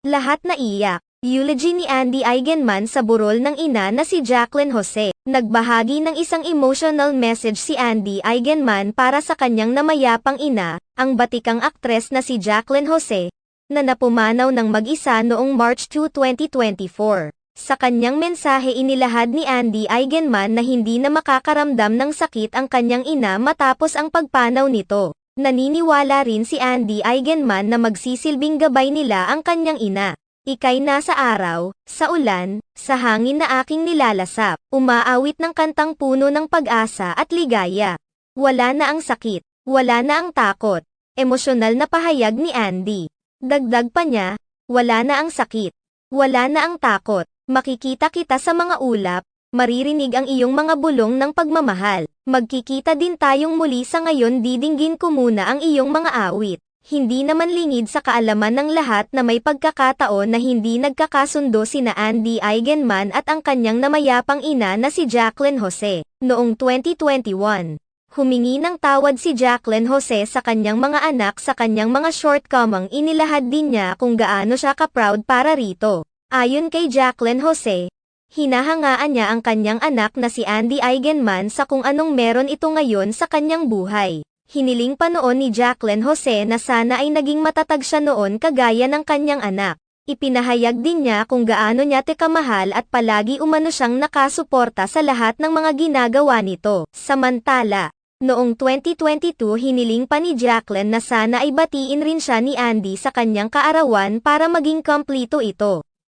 Lahat naiyak. Eulogy ni Andy Eigenman sa burol ng ina na si Jacqueline Jose. Nagbahagi ng isang emotional message si Andy Eigenman para sa kanyang namayapang ina, ang batikang aktres na si Jacqueline Jose, na napumanaw ng mag-isa noong March 2, 2024. Sa kanyang mensahe inilahad ni Andy Eigenman na hindi na makakaramdam ng sakit ang kanyang ina matapos ang pagpanaw nito. Naniniwala rin si Andy Eigenman na magsisilbing gabay nila ang kanyang ina. Ika'y nasa araw, sa ulan, sa hangin na aking nilalasap, umaawit ng kantang puno ng pag-asa at ligaya. Wala na ang sakit, wala na ang takot. Emosyonal na pahayag ni Andy. Dagdag pa niya, wala na ang sakit, wala na ang takot. Makikita kita sa mga ulap, maririnig ang iyong mga bulong ng pagmamahal. Magkikita din tayong muli sa ngayon, didinggin ko muna ang iyong mga awit. Hindi naman lingid sa kaalaman ng lahat na may pagkakataon na hindi nagkakasundo sina Andy Eigenman at ang kanyang namayapang ina na si Jacqueline Jose. Noong 2021, humingi ng tawad si Jacqueline Jose sa kanyang mga anak sa kanyang mga shortcoming. Inilahad din niya kung gaano siya ka-proud para rito. Ayon kay Jacqueline Jose, hinahangaan niya ang kanyang anak na si Andy Eigenman sa kung anong meron ito ngayon sa kanyang buhay. Hiniling pa noon ni Jacqueline Jose na sana ay naging matatag siya noon kagaya ng kanyang anak. Ipinahayag din niya kung gaano niya kamahal at palagi umano siyang nakasuporta sa lahat ng mga ginagawa nito. Samantala, noong 2022 hiniling pa ni Jacqueline na sana ay batiin rin siya ni Andy sa kanyang kaarawan para maging kompleto ito.